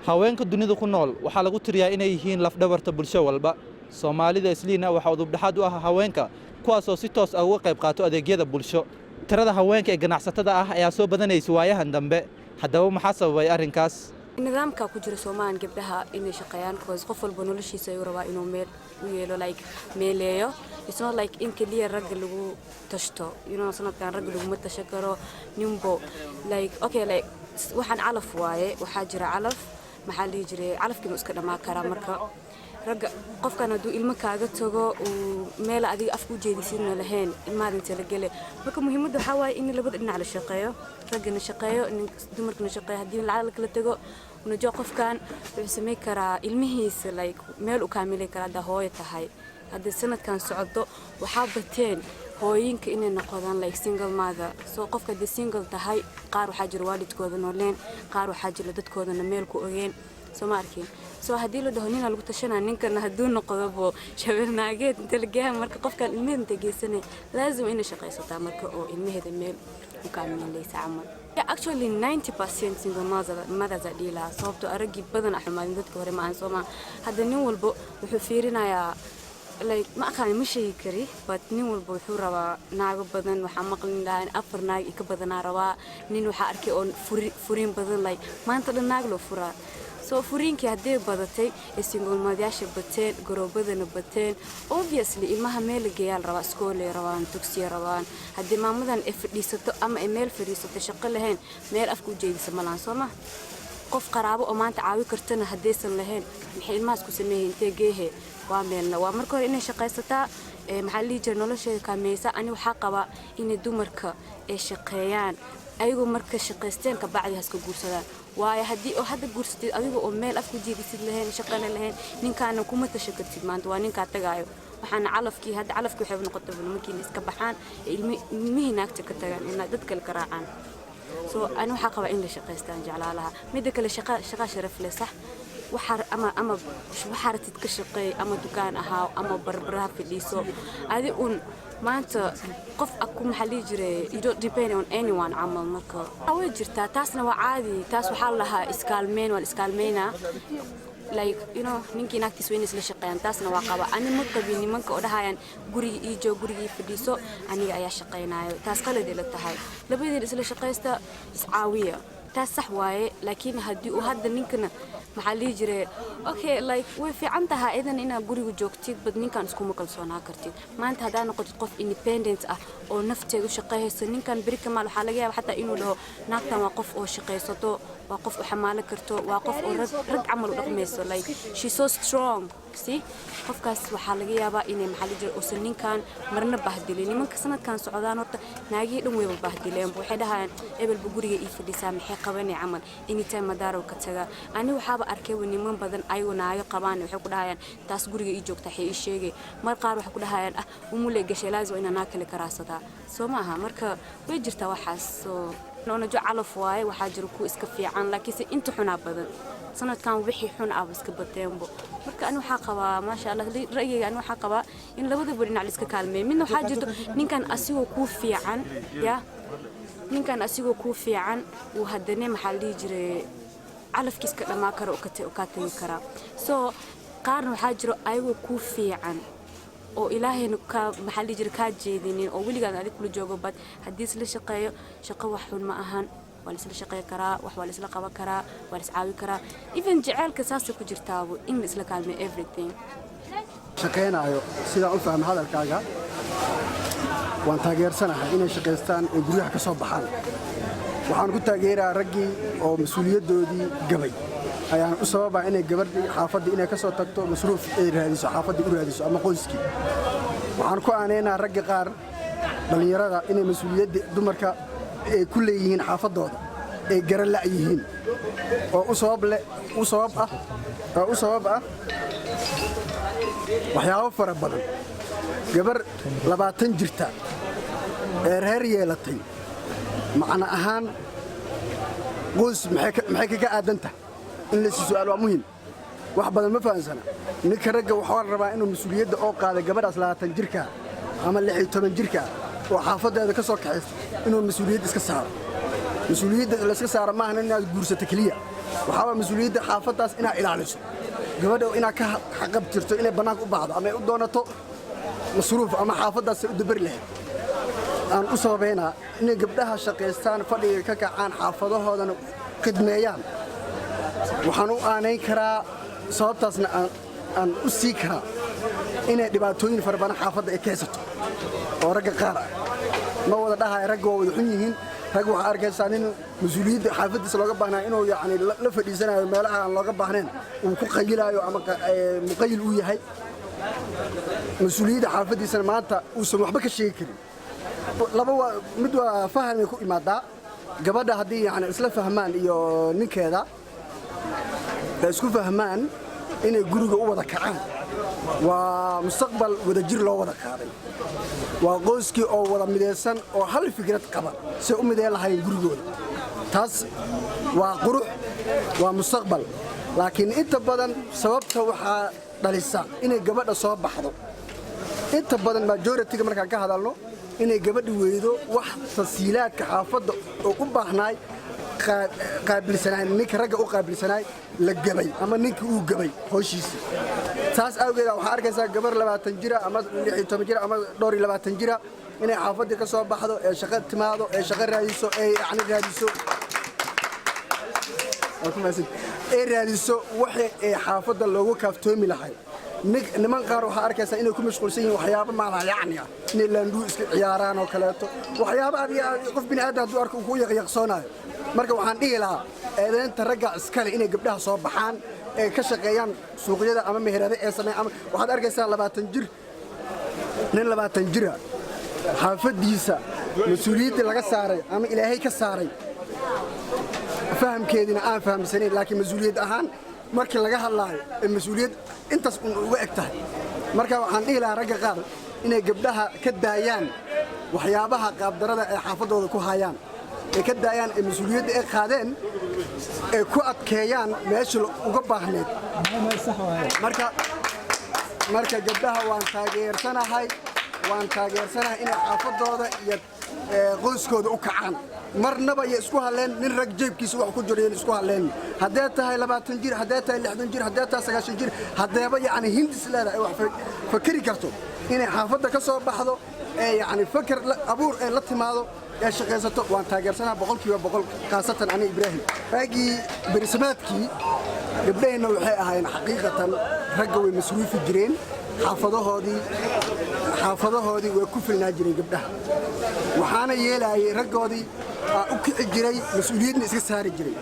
haweenka dunida ku nool waxaa lagu tiriyaa inay yihiin lafdhabarta bulsho walba. Soomaalida isliina waxaa udub dhaxaad u ah haweenka kuwaas oo si toos ah uga qayb qaato adeegyada bulsho. Tirada haweenka ee ganacsatada ah ayaa soo badanaysa waayahan dambe. Haddaba maxaa sababay arrinkaas? nidaamka ku jira Soomaaliya gabdhaha inay shaqeeyaan qoys qof walba noloshiisa ay rabaa inuu meel u yeelo like meeleeyo. It's not like in kaliya rag lagu tashto, sanadkan rag lagu ma tashan karo nimbo like okay like waxaan calaf waaye waxaa jira calaf maxaa la jiray calafkiina iska dhamaa kara marka ragga qofkan haduu ilmo kaaga tago oo meel adiga afku jeedisina lahayn ilmaada inta la gale marka muhiimadu waxa waaye in labada dhinac la shaqeeyo ragna shaqeeyo dumarkana shaqeeyo hadii la kala tago unajo qofkan wuxuu sameey karaa ilmihiisa like meel u kaamilay kara da hooyo tahay hadii sanadkan socdo waxa bateen hooyinka inay noqdaan like single mother soo qofka de single tahay qaar waxa jira waalidkooda nooleen qaar waxa jira dadkoodana meel ku ogeen soo markii soo hadii la dhaho nina lagu tashanaa ninkana haduu noqdo shabeelnaageed inta la geeyo marka qofkan ilmeenta geesanay laazim inay shaqaysataa marka oo ilmeheeda meel u kaamileysa amal actually 90% single mothers are deala sababtoo aragi badan ahmaadin dadka hore ma aan Soomaa hadda nin walba wuxuu fiirinayaa like ma aqaan ma sheegi kari but nin walba wuxuu rabaa naago badan waxa maqlin lahayn afar naag ka badan rabaa nin waxa arkay oo furiin badan like maanta dhan naag loo furaa soo furiinkii hadee badatay single motheryaasha bateen garoobadana bateen obviously ilmaha meel geeyal rabaa iskool rabaan dugsiga rabaan hadii maamadan fadhiisato ama meel fadhiisato shaqo lahayn meel afku jeedisa malaan Soomaa qof qaraabo oo maanta caawi kartana hadeesan lahayn maxay ilmahaas ku sameeyeen intee geehe waa meelna waa marka hore inay shaqaysataa maxaa la jiray nolosheeda kaameysa ani waxa qaba in dumarka ay shaqeeyaan ayagoo marka shaqaysteen ka bacdi haska guursadaan waayo hadii oo hadda guursatid adiga oo meel afku jeedisid lahayn shaqana lahayn ninkaana kuma tashakartid maanta waa ninka tagaayo waxaana calafkii hadda calafkii waxay noqotay markii iska baxaan ilmihi naagta ka tagaan in dadka kala raacaan soo ani waxa qaba in la shaqaystaan jeclaalaha mid kale shaqa sharaf leh sax ama waxaartid ka shaqeey ama dukaan ahaa ama barbaraha fadhiiso adi maanta qof aku maxalli jiray you don't depend on anyone amal marka way jirtaa taasna waa caadi taas waxa lahaa iskaalmeena like ninkii naagtiis weyn isla shaqeeyaan taasna waa qaba ani ma qabin nimanka oo dhahayaan guriga gurigii fadhiiso aniga ayaa shaqeynaayo taas qalad ila tahay labadeen isla shaqeysta iscaawiya taas sax waaye laakiin hadii uu hadda ninkana maxalli jiray okay like way fiican tahay idan ina guriga joogtid bad ninkan isku kalsoonaa kartid maanta hadaa noqotid qof independent ah oo nafteedu shaqeeyso ninkan bari kamaal waxa laga yaabaa xataa inuu dhaho naagtan waa qof oo shaqeysato waa qof oo xamaalo karto waa qof oo rag amal u dhaqmayso like she so strong see qofkaas waxa laga yaabaa inay maxalli jiray oo ninkan marna bahdilay nimanka sanadkan socdaan horta naagii dhan way bahdileen waxay dhahayaan ebelba guriga ii fadhiisaa maxay qabanay amal anytime madaaro ka taga ani waxaba arkay niman badan ayuu naayo qabaan waxay ku dhahayaan taas guriga ii joogta xii sheegay mar qaar waxay ku dhahayaan umule gashay laazim ina naag kale karaasada soo maaha marka way jirtaa waxaas soo noonajo calaf waaye waxa jira ku iska fiican laakiin inta xunaa badan sanadkan wixii xun ah iska bateenbo marka ani waxa qabaa ma sha Allah ra'yiga ani waxa qabaa in labada dhinac la iska kaalmeeyo midna waxa jirto ninkan asigoo ku fiican ninkan asigoo ku fiican uu hadane maxalli jiray calafkiis ka dhamaa karo oo ka tagi kara soo qaarna waxa jiro ayagoo ku fiican oo ilaahayna ka maxalli jir ka jeedinin oo wiligaan adiga kula joogo bad hadii isla shaqeeyo shaqo wax xun ma ahan wala isla shaqeey karaa wax wala isla qaban karaa wala iscaawi karaa even jaceelka saas ku jirtaabo in isla kaalmeeyo everything shaqeynaayo sida u fahmo hadalkaaga waan taageersanahay inay shaqeystaan ee guryaha ka soo baxaan waxaan ku taageeraa raggii oo mas'uuliyadoodii gabay ayaan u sababaa inay gabadhii xaafadda inay ka soo tagto masruuf ay raadiso xaafadda u raadiso ama qoyskii waxaan ku aaneynaa ragga qaar dhalinyarada inay mas'uuliyadda dumarka ay ku leeyihiin xaafadooda ay garan la yihiin oo u sabab ah waxyaabo fara badan gabar 20 jirta ee reer yeelatay macna ahaan qoys maxay kaga aadanta in la su'aalo waa muhiim wax badan ma fahansana ninka ragga waxa rabaa inuu mas'uuliyadda oo qaado gabadhaas 20 jirka ama 16 jirka oo xaafadeeda ka soo kaxaysto inuu mas'uuliyad iska saaro mas'uuliyadda la iska saaro ma ahan inaad guursato kaliya waxaa waa mas-uuliyadda xaafaddaas inaad ilaaliso gabadha inaad ka xaqab jirto inay bannaanka u baxdo ama ay u doonato masruuf ama xaafaddaas u dabari lahayd aan u sababaynaa inay gabdhaha shaqaystaan fadhiga ka kacaan xaafadahoodana khidmeeyaan waxaan u aanayn karaa sababtaasna aan u sii karaa inay dhibaatooyin fara badan xaafadda ay ka haysato oo ragga qaar ah ma wada dhahaya ragga waa wada xun yihiin ragga waxaa arkaysaa nin mas-uuliyadda xaafaddiisa looga baahnaa inuu yacni la fadhiisanayo meelaha aan looga baahnayn uu ku qayilaayo ama muqayil uu yahay mas-uuliyadda xaafaddiisana maanta uusan waxba ka sheegi karin mid waa fahamay ku imaadaa gabadha haddii yani isla fahmaan iyo ninkeeda ay isku fahmaan inay guriga u wada kacaan waa mustaqbal wadajir loo wada qaaday waa qoyskii oo wada midaysan oo hal fikrad qaba say u mideen lahayn gurigooda taas waa qurux waa mustaqbal laakiin inta badan sababta waxaa dhalisa inay gabadha soo baxdo inta badan majority-ga markaan ka hadalno inay gabadhi weydo wax tasiilaadka xaafadda oo u baahnaay qaabilsanaay ninka ragga u qaabilsanaay la gabay ama ninka uu gabay howshiisa taas awgeeda waxaa arkaysaa gabar 20 jira ama 16 jira ama 22 jira inay xaafaddii ka soo baxdo ee shaqo timaado ee shaqo raadiso ee yani raadiso waxa ay xaafadda loogu kaaftoomi lahay niman qaar waxaa arkaysaa inay ku mashquulsan yihiin waxyaabo maala yacni ah inay laanduu iska ciyaaraan oo kaleeto waxyaabo qof bini aadam hadduu arko uu ku yaqyaqsoonaayo marka waxaan dhihi lahaa eedaynta ragga iskale inay gabdhaha soo baxaan ee ka shaqeeyaan suuqyada ama meherada ee sameeyaan ama waxaad arkaysaa 20 jir nin 20 jira xaafaddiisa mas-uuliyadda laga saaray ama ilaahay ka saaray fahamkeedina aan fahamsanayn laakiin mas-uuliyad ahaan markii laga hadlaayo ee mas-uuliyad intaas uga eg tahay marka waxaan dhihi lahaa ragga qaar inay gabdhaha ka daayaan waxyaabaha qaabdarada ee xaafaddooda ku hayaan ay ka daayaan ee mas-uuliyadda ay qaadeen ay ku adkeeyaan meesha uga baahneed marka gabdhaha waan taageersanahay inay xaafaddooda iyo qoyskooda u kacaan marnaba iyo isku hadleen nin rag jeebkiisa wax ku jiro isku hadleen haddee tahay 20 jir haddee tahay 60 jir haddee tahay 90 jir haddeeba yacni hindis leedahay wax fakari karto inay xaafadda ka soo baxdo ee yacni fakar abuur ee la timaado ee shaqaysato waan taageersanaha 100% khaasatan ani Ibraahim raagii berisamaadkii gabdhaheenna waxay ahaayeen xaqiiqatan ragga way masruufi jireen xaafadahoodii way ku filnaa jireen gabdhaha waxaana yeelayay raggoodii u kici jiray mas-uuliyadna iska saari jiray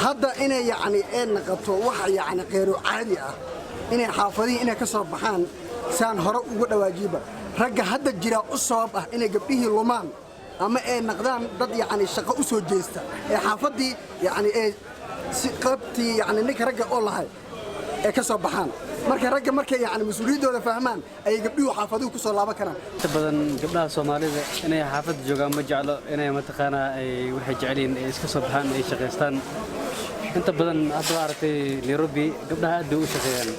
hadda inay yacni ee naqato waxa yacni qeyro caadi ah inay xaafadihii inay ka soo baxaan saan hore uga dhawaajiba ragga hadda jira u sabab ah inay gabdhihii lumaan ama ay naqdaan dad yacni shaqo u soo jeesta ee xaafaddii yacni ee si qabtii yacni ninka ragga oo lahay ee ka soo baxaan marka ragga markay yacni mas-uuliyaddooda fahmaan ayay gabdhuhu xaafaduhu ku soo laaban karaan inta badan gabdhaha Soomaalida inay xaafadda joogaan ma jeclo inay mataqaanaa ay waxay jeceliin ay iska soo baxaan ay shaqaystaan inta badan hadda aragtay Nairobi gabdhaha aad u shaqeeyaan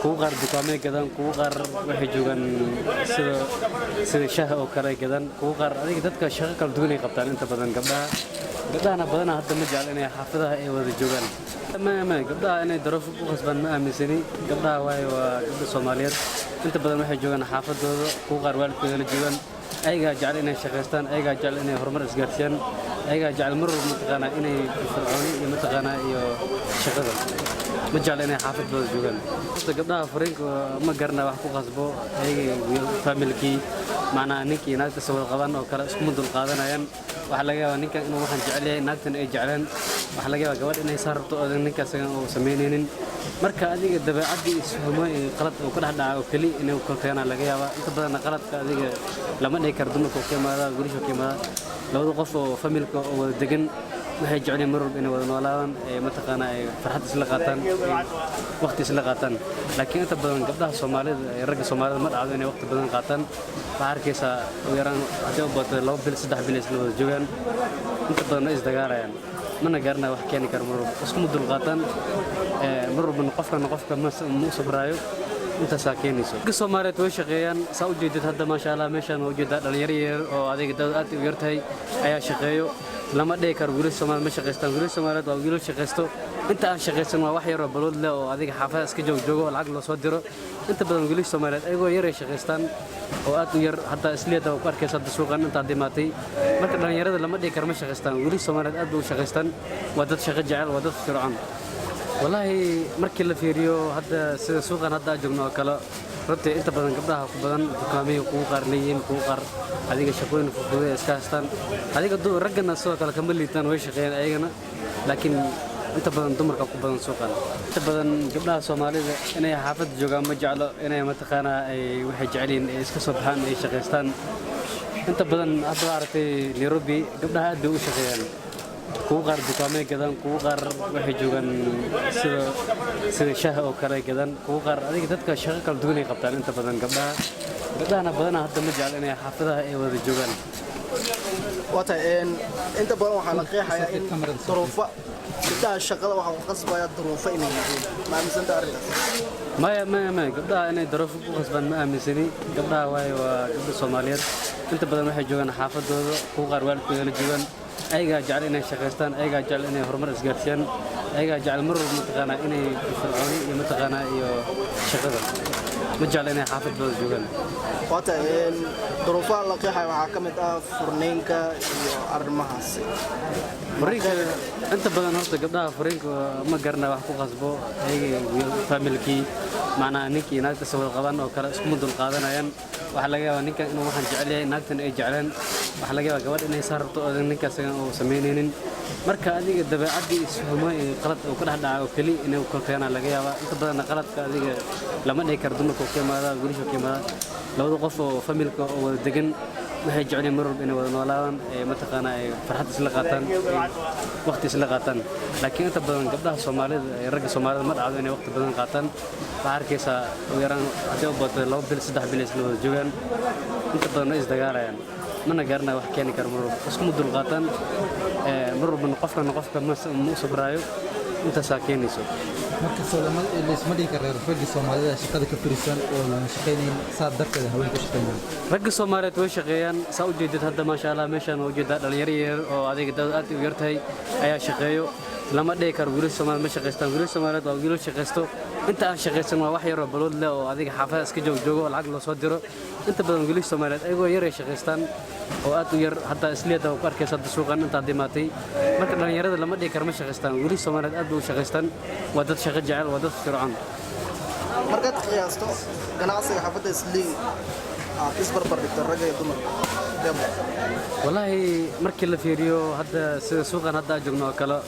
kuwa qaar dukaamay gadan kuwa qaar waxay joogaan sida shaah oo kale gadan kuwa qaar adiga dadka shaqo kala duwan ay qabtaan inta badan gabdhahana badan hadda ma jeclo inay xaafadaha ay wada joogaan ma gabdhaha inay daroof u qasbaan ma aaminsani gabdhaha waa gabdho Soomaaliyeed inta badan waxay joogaan xaafadooda kuwa qaar waalidkooda la joogaan ayaga jecel inay shaqaystaan ayaga jecel inay horumar isgaarsiiyaan ayaga jecel mar walba mataqaanaa inay fircooni iyo mataqaanaa iyo shaqada ma jecel inay xaafadooda joogaan gabdhaha fariinka ma garna wax ku qasbo ayaga familkii macnaa ninkii naagta soo wada qaban oo kale isku mudul qaadanayaan waxa laga yaabaa ninkan inuu waxaan jecel yahay naagtan ay jeclaan waxa laga yaabaa gabadh inay saarto oo ninkaas oo sameynaynin marka adiga dabeecadii isfahmo ee qalad oo ka dhaxdhaca oo kali inuu kolkeena laga yaabaa inta badan qaladka adiga lama dhigi karo dumarka oo keemaada gurisha keemaada labada qof oo familka oo wada degan waxay jeclaan mar walba inay wada noolaadaan ee mataqaanaa ay farxad isla qaataan waqti isla qaataan laakiin inta badan gabdhaha Soomaalida ee ragga Soomaalida ma dhacdo inay waqti badan qaataan waxa arkaysa oo yaraan hadii u bato 2 bil 3 bil isla wada joogaan inta badan is dagaalayaan mana garna wax keeni karo mar walba isku mudul qaataan mar walba qofka ma sabraayo inta saakeynayso Soomaaliyeed way shaqeeyaan saa u jeedid hadda ma sha Allah meeshan oo jeeda dhalinyaro yar oo adiga dad aad u yartahay ayaa shaqeeyo lama dhihi karo wiilasha Soomaaliyeed ma shaqaystaan wiilasha Soomaaliyeed waa wiilal shaqaysto inta aan shaqaysan waa wax yar oo balood leh oo adiga xaafada iska joogo lacag loo soo diro inta badan wiilasha Soomaaliyeed ayagoo yar ay shaqaystaan oo aad u yar hadda isleeda ku arkaysa suuqan inta dimaatay marka dhalinyarada lama dhihi karo ma shaqaystaan wiilasha Soomaaliyeed aad u shaqaystaan waa dad shaqo jecel waa dad fircoon wallahi markii la fiiriyo hadda sida suuqan hadda joogno kala runtii inta badan gabdhaha ku badan dukaamada ku qarnayeen ku qar adiga shaqooyin fududeey iska haystaan adiga raggana sidoo kale kama liitaan way shaqeeyaan ayagana laakiin inta badan dumarka ku badan suuqan inta badan gabdhaha Soomaalida inay xaafad joogaan ma jeclo inay mataqaana ay waxay jeceliin ay iska soo baxaan ay shaqeystaan inta badan hadda aragtay Nairobi gabdhaha aad u shaqeeyaan kuwa qaar dukaamay gadan kuwa qaar waxay joogan sida shaah oo kale gadan kuwa qaar adiga dadka shaqo kala duwan ay qabtaan inta badan gabdhahana badan hadda ma jecel inay xaafadaha ay wada joogaan wata inta badan waxaa la qeexayaa in duruufo gabdhaha shaqada waxaa ku qasbaya duruufo inay yihiin ma aaminsan tahay maya gabdhaha inay duruufo ku qasbaan ma aaminsani gabdhaha waa gabdho Soomaaliyeed inta badan waxay joogaan xaafadooda kuwa qaar waalidkooda la joogaan ayaga jecel inay shaqaystaan ayaga jecel inay horumar isgaarsiiyaan ayaga jecel mar walba mataqaana inay fircooni iyo mataqaana iyo shaqada ma jecel inay xaafadooda joogaan wata duruufaha la qeexayo waxaa ka mid ah furniinka iyo arrimahaas furiinka inta badan horta gabdhaha furiinka ma garana wax ku qasbo ayaga familkii macnaha ninkii naagta soo qaban oo kale isku mudul qaadanayaan waxa laga yaabaa ninkan inuu waxaan jecel yahay naagtan ay jeclaan waxa laga yaabaa gabadh inay saarto oo ninkaas oo sameynaynin marka adiga dabeecadii isfumo ee qalad oo ka dhaxdhaca oo kali inuu ka keenaa laga yaabaa inta badan qaladka adiga lama dhihi karo dumarka oo keemaada wiilasha keemaada labada qof oo familka oo wada degan waxay jecel mar walba inay wada noolaadaan ee mataqaana ay farxad isla qaataan waqti isla qaataan laakiin inta badan gabdhaha Soomaalida ee ragga Soomaalida ma dhacdo inay waqti badan qaataan waxa arkaysa oo yaraan hadii u bato 2 bil 3 bil isla wada joogaan inta badan ay isdagaalayaan mana garana wax keeni karo mar walba isku mudul qaataan mar walba qofka ma sabraayo inta saakeynayso marka isma dhihi karo ragga Soomaalida shaqada ka firisan oo la shaqeynayeen saad darteed haweenku shaqeynayaan ragga Soomaaliyeed way shaqeeyaan saa u jeedid hadda ma sha Allah meeshan oo jeeda dhalinyaro yar oo adiga dad aad u yartahay ayaa shaqeeyo lama dhihi karo wiilasha Soomaaliyeed ma shaqeystaan wiilasha Soomaaliyeed waa wiilal shaqeysto inta aan shaqeysan waa wax yar oo balood leh oo adiga xaafada iska joogo lacag loo soo diro inta badan wiilasha Soomaaliyeed ayagoo yar ay shaqeystaan oo aad u yar hadda isleeda ku arkaysa suuqan inta dimaatay marka dhalinyarada lama dhihi karo ma shaqeystaan wiilasha Soomaaliyeed aad u shaqeystaan waa dad shaqo jecel waa dad fircoon markaad qiyaasto ganacsiga xaafadda islii isbarbar dhigta ragga iyo dumarka wallahi markii la fiiriyo hadda sida suuqan hadda joogno kala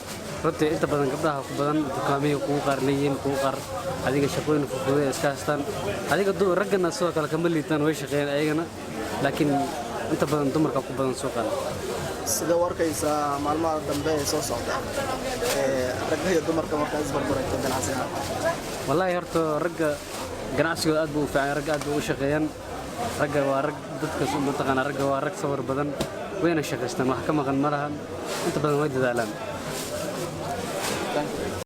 runtii inta badan gabdhaha ku badan dukaamada ku qarnayeen ku qar adiga shaqooyin fududeey iska haystaan adiga raggana sidoo kale kama liitaan way shaqeeyaan ayagana laakiin inta badan dumarka ku badan suuqan sida warkaysa maalmaha dambe ee soo socda ragga iyo dumarka marka isbarbar dhigta ganacsiga wallahi horta ragga ganacsigooda aad buu u fiican ragga aad buu u shaqeeyaan ragga waa rag dadka mataqaana ragga waa rag sawir badan wayna shaqeystaan wax ka maqan ma lahan inta badan way dadaalaan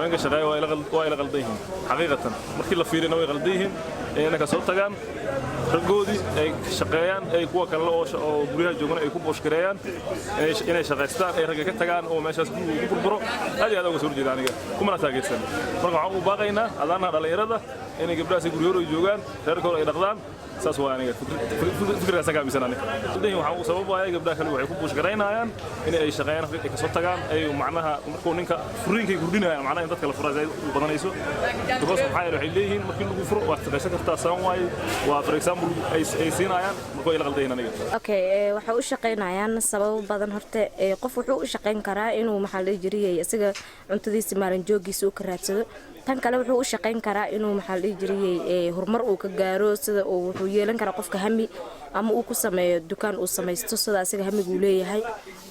anga shaqeeyo waa ila qaldayihiin xaqiiqatan markii la fiirina way qaldayihiin inay ka soo tagaan raggoodii ay shaqeeyaan ay kuwa kale oo guryaha joogana ay ku booshkareeyaan inay shaqeystaan ay ragga ka tagaan oo meeshaas ku burburo aad iyo aad uga soo horjeeda aniga kumana taageersan marka waxaan u baaqaynaa adaanaha dhalinyarada inay gabdhahaas guryahood ay joogaan reerkooda ay dhaqdaan saas waa aniga fikirkaas ka aaminsan aniga dadin waxaan u sababayaa gabdhaha kale waxay ku booshkareynayaan in ay shaqeeyaan ay ka soo tagaan ay macnaha markuu ninka furiinkay kordhinayaan macnaha in dadka la furaa u badanayso because maxaa yeelay waxay leeyihiin markii lagu furo waad shaqeysan kartaa saan waaye waa for example ay siinayaan markuu ila qaldayn aniga okay waxa u shaqeynayaan sabab badan horta qof wuxuu u shaqeyn karaa inuu maxaa la jiriyay isaga cuntadiisa maalin joogiisa uu ka raadsado tan kale wuxuu u shaqeyn karaa inuu maxaa la jiriyay horumar uu ka gaaro sida uu wuxuu yeelan karaa qofka hami ama uu ku sameeyo dukaan uu samaysto sida asiga hamigu uu leeyahay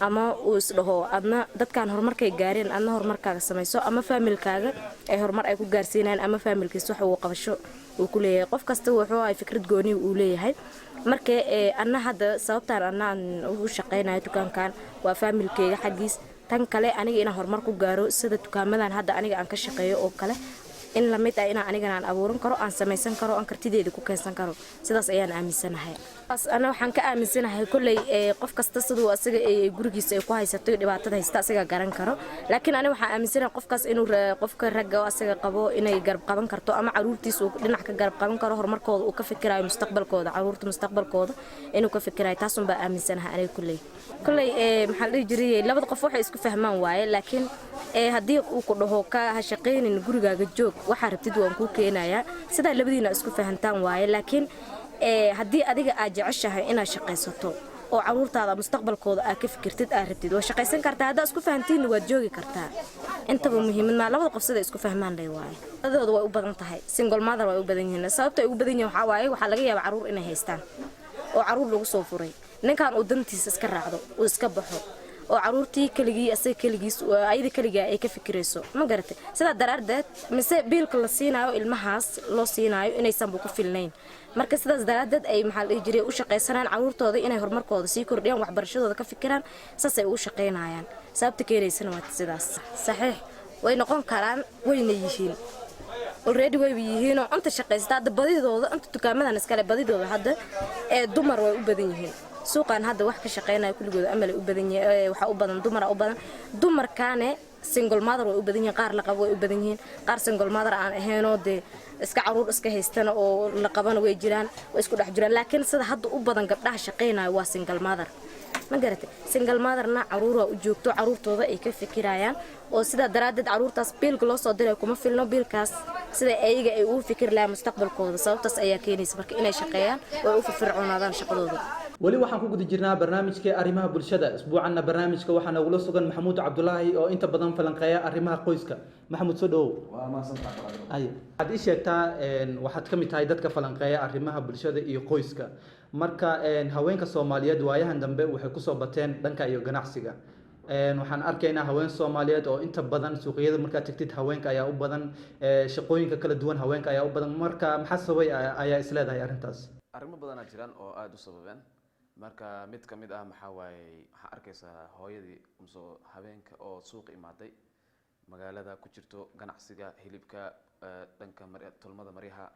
ama uu isdhaho adna dadkan horumarkay gaareen adna horumarkaaga samayso ama familkaaga ay horumar ay ku gaarsiinayaan ama familkiisa wax uu qabasho uu ku leeyahay qof kasta wuxuu ay fikrad gooni uu leeyahay marka anna hadda sababtaan anna ugu shaqeynayo dukaankan waa familkayga xagiis tan kale aniga inaan horumar ku gaaro sida dukaamadan hadda aniga aan ka shaqeeyo oo kale in la mid ah inaan anigana aan abuuran karo aan samaysan karo aan kartideeda ku keensan karo sidaas ayaan aaminsanahay ana waxaan ka aaminsanahay kulley qof kasta siduu asaga gurigiisa ay ku haysato dhibaatada haysta asaga garan karo laakiin ana waxaan aaminsanahay qofkaas inuu qofka ragga oo asaga qabo inay garab qaban karto ama caruurtiisa uu dhinac ka garab qaban karo horumarkooda uu ka fikirayo mustaqbalkooda caruurta mustaqbalkooda inuu ka fikirayo taas un baa aaminsanahay aniga kulley maxaa la dhihi jiray labada qof waxay isku fahmaan waaye laakiin haddii uu ku dhaho ka ha shaqaynin gurigaaga joog waxaa rabtid waan kuu keenayaa sidaa labadiina isku fahantaan waaye laakiin haddii adiga aad jeceshahay inaad shaqaysato oo caruurtaada mustaqbalkooda aad ka fikirtid aad rabtid waa shaqaysan kartaa haddaa isku fahantiinna waad joogi kartaa intaba muhiimad maa labada qof sida isku fahmaan lay waaye dadooda way u badan tahay single mother way u badan yihiin sababta ay ugu badan yihiin waxaa waaye waxaa laga yaabaa caruur inay haystaan oo caruur lagu soo furay ninkan uu dantiisa iska raacdo uu iska baxo oo caruurtii kaligii asaga kaligiis ayada kaligaa ay ka fikirayso ma garatay sidaa daraaddeed mise biilka la siinaayo ilmahaas loo siinaayo inaysanba ku filnayn marka sidaas daraaddeed ay maxaa la dhihi jiray u shaqaysanayaan caruurtooda inay horumarkooda sii kordhiyaan waxbarashadooda ka fikiraan saasay ugu shaqaynayaan sababta keenaysana waa sidaas saxiix way noqon karaan wayna yihiin already way yihiinoo inta shaqaysta hadda badidooda inta dukaamadan iskale badidooda hadda dumar way u badan yihiin suuqan hadda wax ka shaqeynaya kulligooda amal u badan yahay waxa u badan dumar u badan dumarkaane single mother way u badan yihiin qaar la qabo way u badan yihiin qaar single mother aan ahaynoo de iska caruur iska haystana oo la qabana way jiraan way isku dhex jiraan laakiin sida hadda u badan gabdhaha shaqeynaya waa single mother ma garatay single motherna caruura u joogto caruurtooda ay ka fikirayaan oo sida daraaddeed caruurtaas biilka loo soo diray kuma filno biilkaas sida ayaga ay ugu fikir lahayn mustaqbalkooda sababtaas ayaa keenaysa marka inay shaqeeyaan oo u firfircoonaadaan shaqadooda weli waxaan ku guda jirnaa barnaamijkii arrimaha bulshada isbuucanna barnaamijka waxaa nagula sugan maxamuud cabdulaahi oo inta badan falanqeeya arrimaha qoyska maxamuud soo dhawow waxaad ii sheegtaa waxaad ka mid tahay dadka falanqeeya arrimaha bulshada iyo qoyska marka haweenka soomaaliyeed waayahan dambe waxay kusoo bateen dhanka iyo ganacsiga waxaan arkaynaa haween soomaaliyeed oo inta badan suuqyada markaad tagtid haweenka ayaa u badan shaqooyinka kala duwan haweenka ayaa u badan marka maxaa sababay ayaa isleedahay arrintaas arrimo badanaa jiraan oo aada u sababeen marka mid ka mid ah maxaa waaye waxaa arkaysaa hooyadii umsoo habeenka oo suuq imaaday magaalada ku jirto ganacsiga hilibka dhanka tolmada maryaha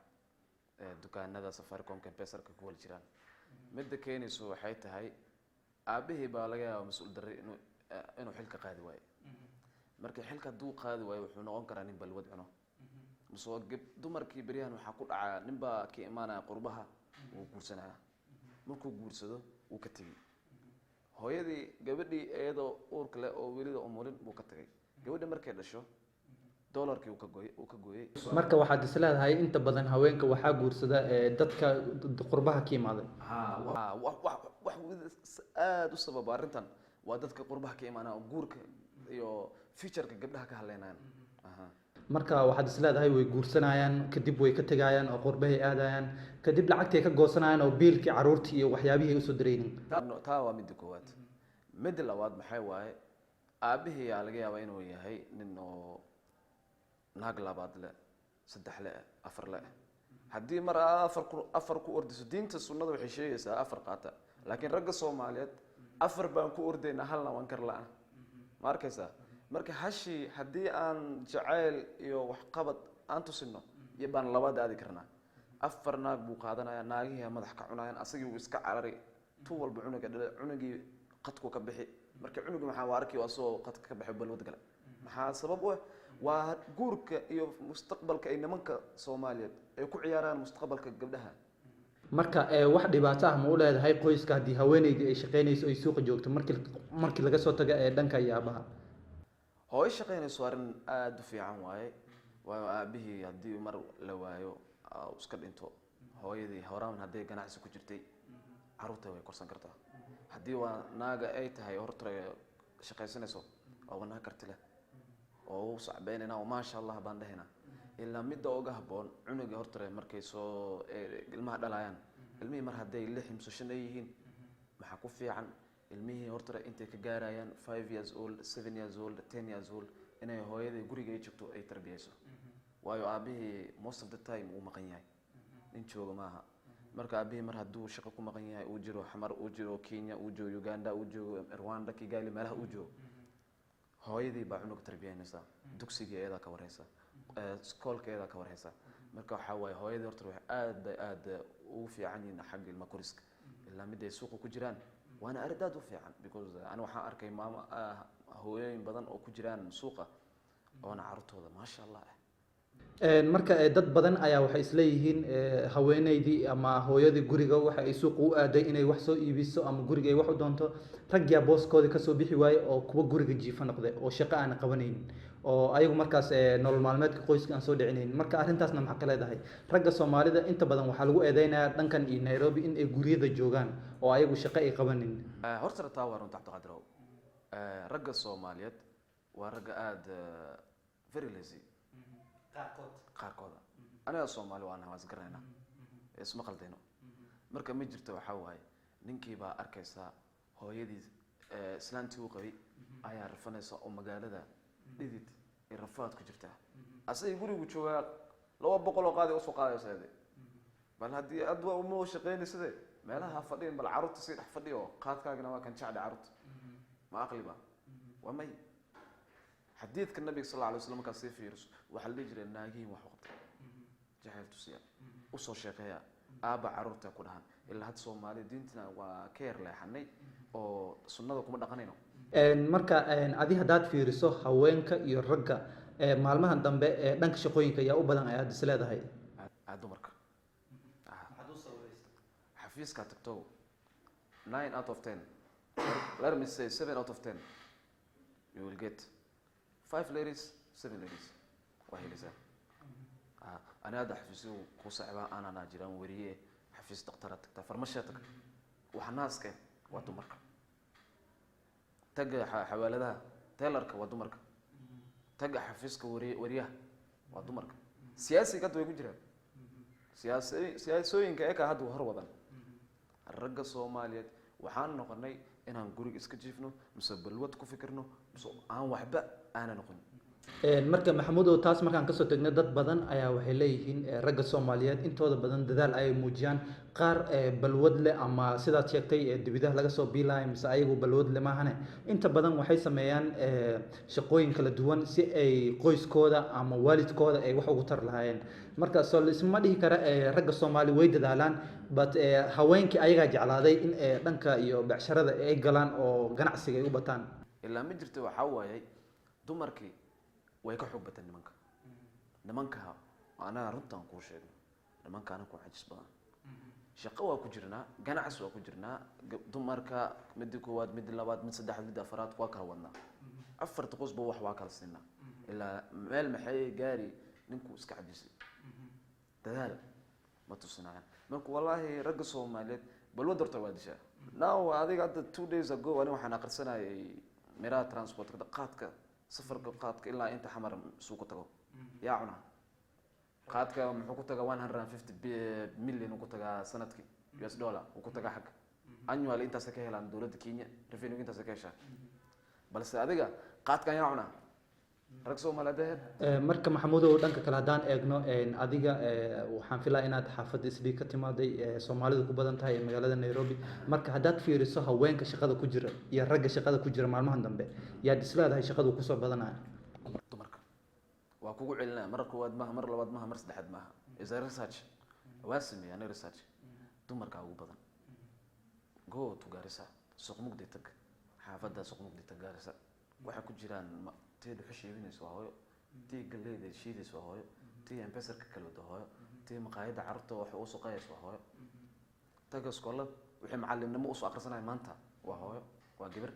dukaanada safaricom compesarka ku wal jiraan midda keenayso waxay tahay aabihii baa laga yaabaa mas-uul darre inuu xilka qaadi waayo marka xilka hadduu qaadi waayo wuxuu noqon karaa nin balwad cuno masoo dumarkii beryahan waxaa ku dhacaa ninbaa ka imaanaya qurbaha wuu guursanaya markuu guursado wuu ka tegay hooyadii gabadhii iyadoo uurka leh oo welida umulin wuu ka tagay gabadha markay dhasho doolarkii uu ka gooyey marka waxaad is leedahay inta badan haweenka waxaa guursada dadka qurbaha ka imaaday wax aada u sababa arrintan waa dadka qurbaha ka imaanaya oo guurka iyo futureka gabdhaha ka hadleynayaan marka waxaad is leedahay way guursanayaan kadib way ka tegayaan oo qurbahay aadayaan kadib lacagtay ka goosanayaan oo biilkii caruurtii iyo waxyaabihii ay usoo diraynin taa waa midda koowaad midda labaad maxay waaye aabihii aa laga yaabaa inuu yahay nin oo naag labaad le saddex le afar le haddii mar afar ku ordiso diinta sunnada waxay sheegaysaa afar qaata laakiin ragga soomaaliyeed afar baan ku ordaynaa halna waan kar la-ah ma arkaysaa marka hashii haddii aan jacayl iyo waxqabad aan tusino iyo baan labaad aadi karnaa afar naag buu qaadanaya naagihii madax ka cunayaan asagii wuu iska carari tu walba cunuga dhala cunugii qadku ka bixi marka cunugii maxaa waa arki asoo qadka ka baxay balwad gala maxaa sabab u ah waa guurka iyo mustaqbalka ay nimanka soomaaliyeed ay ku ciyaaraan mustaqbalka gabdhaha marka wax dhibaato ah ma u leedahay qoyska haddii haweeneydii ay shaqaynayso ay suuqa joogto markii laga soo tago dhanka iyo aabaha hooyo shaqaynayso arrin aada u fiican waaye waayo aabihii haddii mar la waayo iska dhinto hooyadii horaan hadday ganacsi ku jirtay caruurta way korsan kartaa haddii waa naaga ay tahay horta shaqaysanayso waa naag karti leh oo u sacbeynayna oo maasha allah baan dhahaynaa ilaa midda uga habboon cunuga horta markay soo ilmaha dhalayaan ilmihii mar hadday 6 mise 5 ay yihiin maxaa ku fiican ilmihii horta intay ka gaarayaan 5 years old 7 years old 10 years old inay hooyada guriga ay joogto ay tarbiyayso waayo aabihii most of the time uu maqan yahay nin jooga maaha marka aabihii mar hadduu shaqo ku maqan yahay uu jiro xamar uu jiro Kenya uu jiro Uganda uu jiro Rwanda Kigali meelaha uu jiro hooyadii baa cunug tarbiyaynaysa dugsiga iyada ka warhaysa iskoolka iyada ka warhaysa marka waxa waaye hooyadii horta waxay aad ugu fiican yihiin xagga ilma koriska ilaa mid ay suuqa ku jiraan waana arid aad u fiican because ana waxaan arkay maama hooyooyin badan oo ku jiraan suuqa oona carruurtooda maasha allah marka dad badan ayaa waxay isleeyihiin haweeneydii ama hooyadii guriga waxa ay suuqa u aaday inay wax soo iibiso ama guriga ay wax u doonto raggiyaa booskoodii kasoo bixi waaye oo kuwa guriga jiifa noqday oo shaqo aan qabanaynin oo ayagu markaas nolol maalmeedka qoyska aan soo dhicinaynin marka arrintaasna maxaa ka leedahay ragga soomaalida inta badan waxaa lagu eedeynayaa dhankan iyo nairobi in ay guryada joogaan oo ayagu shaqo ay qabanin horta taa waa runta cabdiqadirow ragga soomaaliyeed waa ragga aada very lazy qaarkooda aniga soomaali waana waa isgaranaynaa isma qaldayno marka ma jirto waxaa waaye ninkii baa arkaysaa hooyadii islaantii uu qabay ayaa rafanaysa oo magaalada dhidid ay rafaad ku jirtaa asagii gurigu joogaa 200 oo qaadi usoo qaadaysa bal haddii adwa uma shaqeynaysade meelaha fadhiin bal carruurta si dhex fadhiyo qaadkaagina waa kan jacda carruurta ma aqliba waa may xadiidka nabiga sallallahu alayhi wasallam ka sii fiirso waxa la jiray naagiin wax waqti jahil tusiya u soo shaqeeya aaba carruurta ku dhahan ilaa had Soomaali diintana waa keer leexanay oo sunnada kuma dhaqanayno marka adi hadaad fiiriso haweenka iyo ragga maalmahan dambe dhanka shaqooyinka ayaa u badan ayaad is leedahay dumarka xafiiska tagto 9 out of 10 let me say 7 out of 10 you will get 5 ladies 7 ladies وهيلسا انا هذا حفيزي كو صعبه انا جيران وريه حفيز دكتوره تكتا فرمشاتك وحناسك waa dumarka taga xawaaladaha teelarka waa dumarka taga xafiiska wariyaha waa dumarka siyaasiga way ku jiraan siyaasooyinka ee ka hadda hor wadan ragga Soomaaliyeed waxaan noqonay inaan guriga iska jiifno mise balwad ku fikirno mise aan waxba aan noqon marka maxamuud oo taas markaan kasoo tagnay dad badan ayaa waxay leeyihiin ragga Soomaaliyeed intooda badan dadaal ay muujiyaan qaar balwad leh ama sidaad sheegtay dibidaha laga soo biilay mise ayagu balwad leh maahane inta badan waxay sameeyaan shaqooyin kala duwan si ay qoyskooda ama waalidkooda ay wax ugu tar lahaayeen marka soo isma dhihi kara ragga Soomaali way dadaalaan but haweenkii ayaga jeclaaday in dhanka iyo becsharada ay galaan oo ganacsiga ay u bataan ilaa ma jirto waxa waayay dumarkii way ka xog badan nimanka ana runtan ku sheegno nimanka ana ku xajis badan shaqo waa ku jirnaa ganacsi waa ku jirnaa dumarka mid koowaad mid labaad mid saddexaad mid afraad waa kala wadnaa afarta qosba wax waa kala siinaa ilaa meel maxay gaari ninku iska xajisay dadaal ma tusnaan marka wallahi ragga Soomaaliyeed bal wadarta waa disha now adiga 2 days ago ani waxaan aqrisanayay mira transport qaadka safarka qaadka ilaa inta xamar suuq tago yaa cuna qaadka muxuu ku tagaa 150 million ku tagaa sanadkii US dollar ku tagaa xaq annual inta ka helaan dawladda Kenya revenue inta ka hesha balse adiga qaadka yaa cuna rag Soomaaliyeed marka maxamuud oo dhanka kala hadaan eegno adiga waxaan filaa inaad xaafadda isdii ka timaaday Soomaalidu ku badan tahay magaalada Nairobi marka hadaad fiiriso haweenka shaqada ku jira iyo ragga shaqada ku jira maalmahan dambe yaad isleedahay shaqadu ku soo badanaya dumarka waa kugu celinaa mar koowaad maaha mar labaad maaha mar saddexaad maaha is a research waasimi ana research dumarka ugu badan go to Garissa suuq mugdi tag xaafadda suuq mugdi tag Garissa waxa ku jiraan تيد حشيبينيس وهاي تي قليد شيديس وهاي تي امبسر ككلو هاي تي مقايد عرضه وحوس قيس وهاي تاجس كله وحي معلمنا مو أقرأ سنة مانتا وهاي وجبر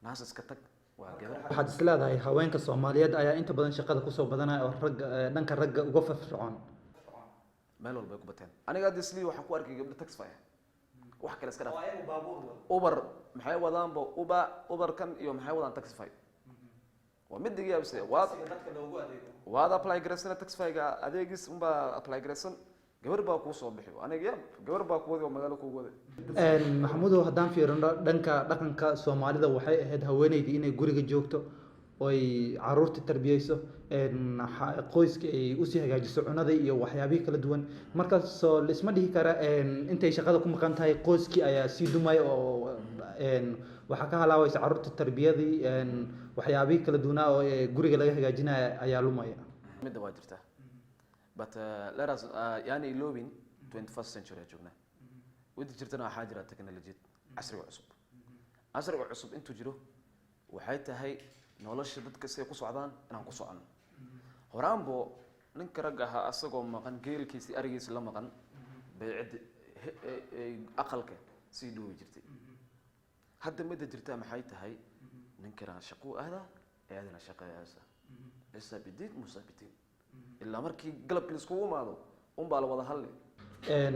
ناس اسكتك وجبر waxaad isleedahay haweenka Soomaaliyeed ayaa inta badan shaqada ku soo badanaya oo rag dhanka ragga uga firfircoon meel walba ku bateen aniga disli waxa ku arkay gabdho tax faya wax kale iska dhaaf uber maxay wadaan uber kan iyo maxay wadaan tax faya ومد جابس وهذا apply جرسنا تكسفايجا أديجس apply جرسن جبر باكو صوبحي أنا جاب جبر باكو ذي ومدالو كوجود محمود هدان في دنك Soomaalida waxay ahayd haweeneydii inay guriga joogto oo ay caruurta tarbiyayso qoyska ay u sii hagaajiso cunada iyo waxyaabaha kala duwan marka soo isma dhihi kara intay shaqada ku maqan tahay qoyskii ayaa sii dumay oo waxaa ka halaawaysa carruurta tarbiyadii waxyaabihii kala duwanaa oo guriga laga hagaajinaya ayaa lumaya. midda waa jirtaa but let us yani iloobin 21st century joognaa wadi jirtana waxaa jira technology casriga cusub intuu jiro waxay tahay nolosha dadka si ay ku socdaan inaan ku socono horaanbo ninka rag ahaa asagoo maqan geelkiisii arigiisi la maqan baycid aqalka sii dhoowi jirtay hadda midda jirtaa maxay tahay ninkana shaqo aadaa aadana shaqeeyaysa isa bidid musabitin ilaa markii galabkii iskugu imaado baa la wada hadli.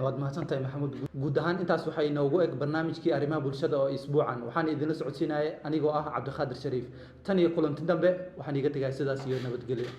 waad mahadsantahay maxamuud. guud ahaan intaas waxay inoogu eg barnaamijkii arrimaha bulshada oo isbuucan waxaan idinla socodsiinaya anigoo ah cabdiqaadir shariif tan iyo kulanti dambe waxaan iga tegaya sidaas iyo nabadgelyo.